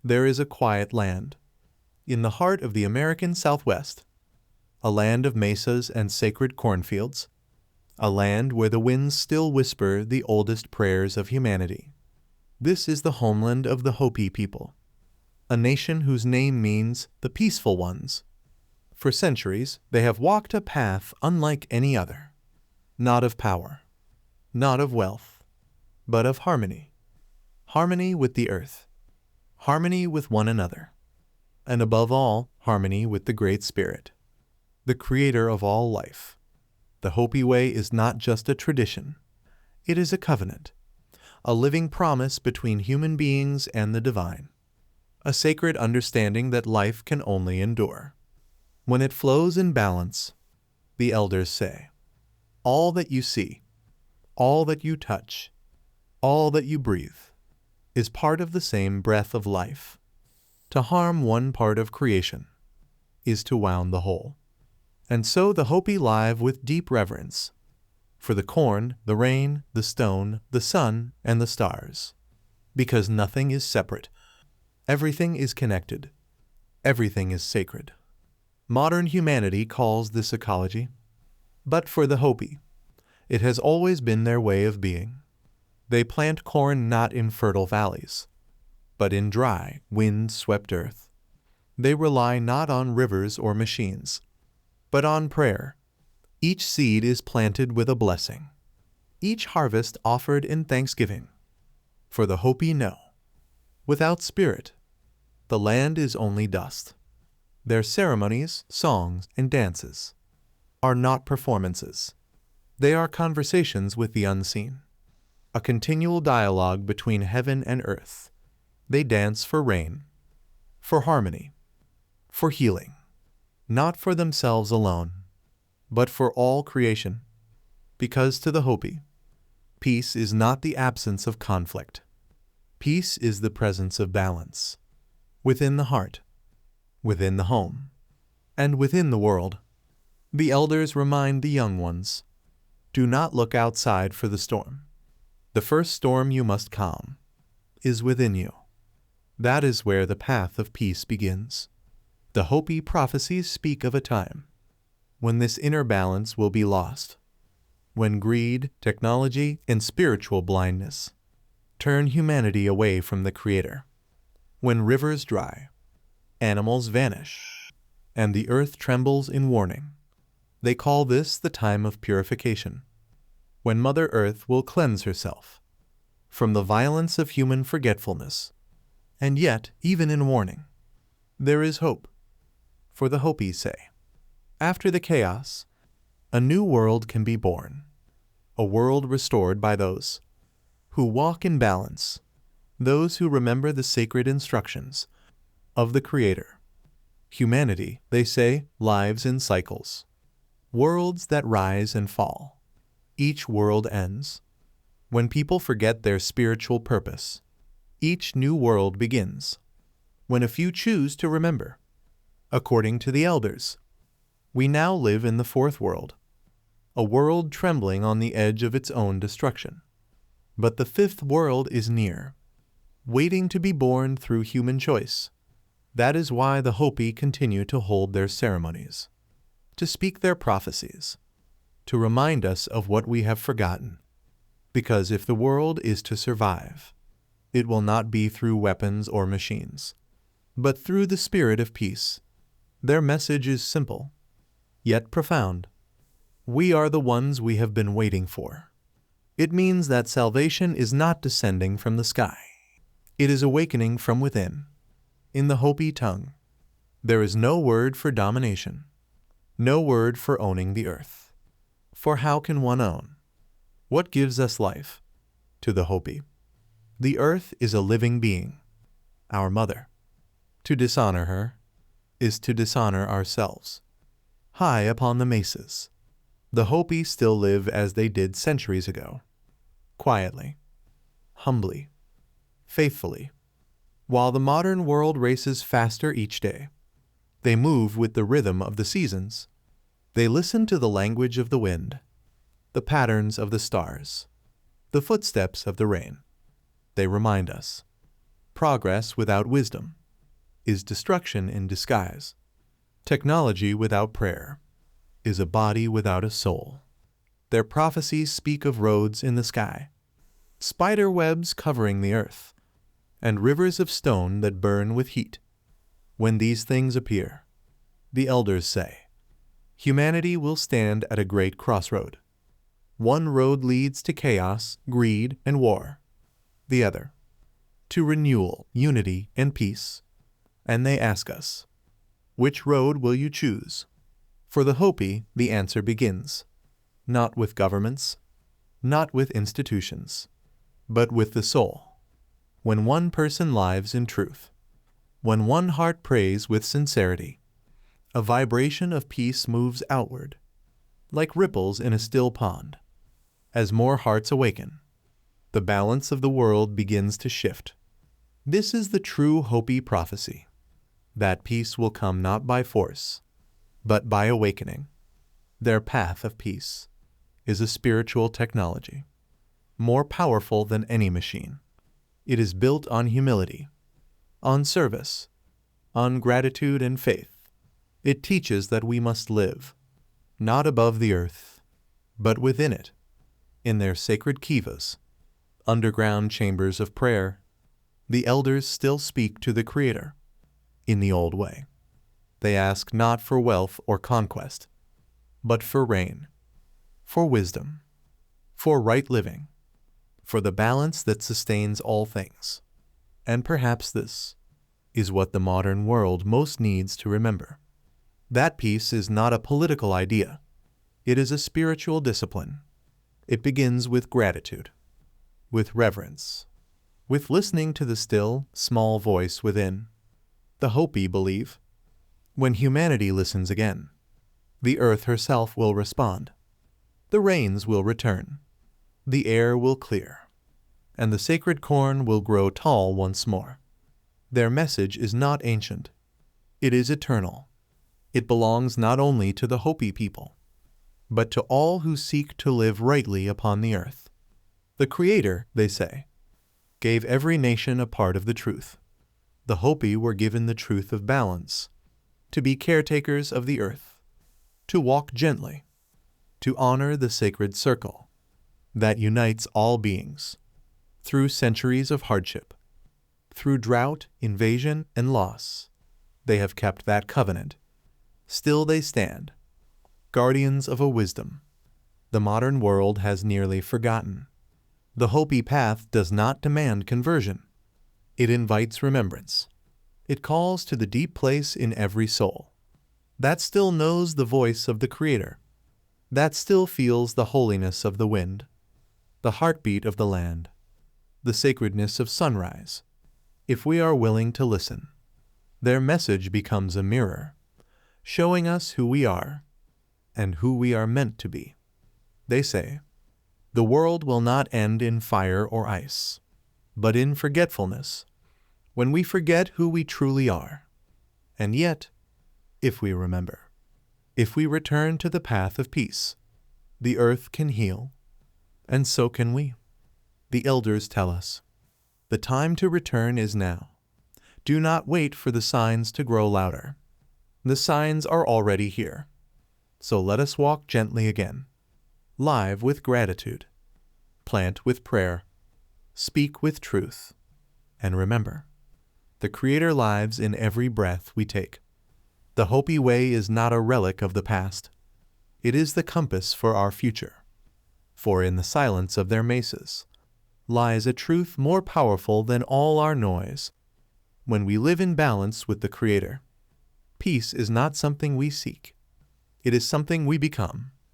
there is a quiet land, in the heart of the American Southwest, a land of mesas and sacred cornfields, a land where the winds still whisper the oldest prayers of humanity. This is the homeland of the Hopi people, a nation whose name means the peaceful ones. For centuries, they have walked a path unlike any other, not of power, not of wealth, but of harmony. Harmony with the earth, harmony with one another, and above all, harmony with the Great Spirit, the creator of all life. The Hopi way is not just a tradition. It is a covenant, a living promise between human beings and the divine, a sacred understanding that life can only endure when it flows in balance. The elders say, all that you see, all that you touch, all that you breathe, is part of the same breath of life. To harm one part of creation is to wound the whole. And so the Hopi live with deep reverence for the corn, the rain, the stone, the sun, and the stars, because nothing is separate. Everything is connected. Everything is sacred. Modern humanity calls this ecology, but for the Hopi, it has always been their way of being. They plant corn not in fertile valleys, but in dry, wind-swept earth. They rely not on rivers or machines, but on prayer. Each seed is planted with a blessing, each harvest offered in thanksgiving. For the Hopi know, without spirit, the land is only dust. Their ceremonies, songs, and dances are not performances. They are conversations with the unseen, a continual dialogue between heaven and earth. They dance for rain, for harmony, for healing, not for themselves alone, but for all creation, because to the Hopi, peace is not the absence of conflict. Peace is the presence of balance, within the heart, within the home, and within the world. The elders remind the young ones, do not look outside for the storm. The first storm you must calm is within you. That is where the path of peace begins. The Hopi prophecies speak of a time when this inner balance will be lost, when greed, technology, and spiritual blindness turn humanity away from the Creator, when rivers dry, animals vanish, and the earth trembles in warning. They call this the time of purification, when Mother Earth will cleanse herself from the violence of human forgetfulness. And yet, even in warning, there is hope. For the Hopi say, after the chaos, a new world can be born, a world restored by those who walk in balance, those who remember the sacred instructions of the Creator. Humanity, they say, lives in cycles, worlds that rise and fall. Each world ends. When people forget their spiritual purpose, each new world begins. When a few choose to remember, according to the elders, we now live in the fourth world, a world trembling on the edge of its own destruction. But the fifth world is near, waiting to be born through human choice. That is why the Hopi continue to hold their ceremonies, to speak their prophecies, to remind us of what we have forgotten. Because if the world is to survive, it will not be through weapons or machines, but through the spirit of peace. Their message is simple, yet profound. We are the ones we have been waiting for. It means that salvation is not descending from the sky. It is awakening from within. In the Hopi tongue, there is no word for domination, no word for owning the earth. For how can one own what gives us life? To the Hopi, the earth is a living being, our mother. To dishonor her is to dishonor ourselves. High upon the mesas, the Hopi still live as they did centuries ago, quietly, humbly, faithfully. While the modern world races faster each day, they move with the rhythm of the seasons. They listen to the language of the wind, the patterns of the stars, the footsteps of the rain. They remind us, Progress without wisdom is destruction in disguise. Technology without prayer is a body without a soul. Their prophecies speak of roads in the sky, spider webs covering the earth, and rivers of stone that burn with heat. When these things appear, the elders say, humanity will stand at a great crossroad. One road leads to chaos, greed, and war. The other, to renewal, unity, and peace. And they ask us, which road will you choose? For the Hopi, the answer begins, not with governments, not with institutions, but with the soul. When one person lives in truth, when one heart prays with sincerity, a vibration of peace moves outward, like ripples in a still pond. As more hearts awaken, the balance of the world begins to shift. This is the true Hopi prophecy, that peace will come not by force, but by awakening. Their path of peace is a spiritual technology, more powerful than any machine. It is built on humility, on service, on gratitude and faith. It teaches that we must live, not above the earth, but within it, in their sacred kivas, underground chambers of prayer. The elders still speak to the Creator in the old way. They ask not for wealth or conquest, but for rain, for wisdom, for right living, for the balance that sustains all things. And perhaps this is what the modern world most needs to remember. That peace is not a political idea. It is a spiritual discipline. It begins with gratitude, with reverence, with listening to the still, small voice within. The Hopi believe, when humanity listens again, the earth herself will respond. The rains will return, the air will clear, and the sacred corn will grow tall once more. Their message is not ancient. It is eternal. It belongs not only to the Hopi people, but to all who seek to live rightly upon the earth. The Creator, they say, gave every nation a part of the truth. The Hopi were given the truth of balance, to be caretakers of the earth, to walk gently, to honor the sacred circle that unites all beings through centuries of hardship, through drought, invasion, and loss. They have kept that covenant. Still they stand, guardians of a wisdom the modern world has nearly forgotten. The Hopi path does not demand conversion. It invites remembrance. It calls to the deep place in every soul that still knows the voice of the Creator, that still feels the holiness of the wind, the heartbeat of the land, the sacredness of sunrise. If we are willing to listen, their message becomes a mirror, showing us who we are and who we are meant to be. They say, the world will not end in fire or ice, but in forgetfulness, when we forget who we truly are. And yet, if we remember, if we return to the path of peace, the earth can heal, and so can we. The elders tell us, the time to return is now. Do not wait for the signs to grow louder. The signs are already here. So let us walk gently again, live with gratitude, plant with prayer, speak with truth, and remember, the Creator lives in every breath we take. The Hopi way is not a relic of the past. It is the compass for our future. For in the silence of their mesas lies a truth more powerful than all our noise. When we live in balance with the Creator, peace is not something we seek. It is something we become.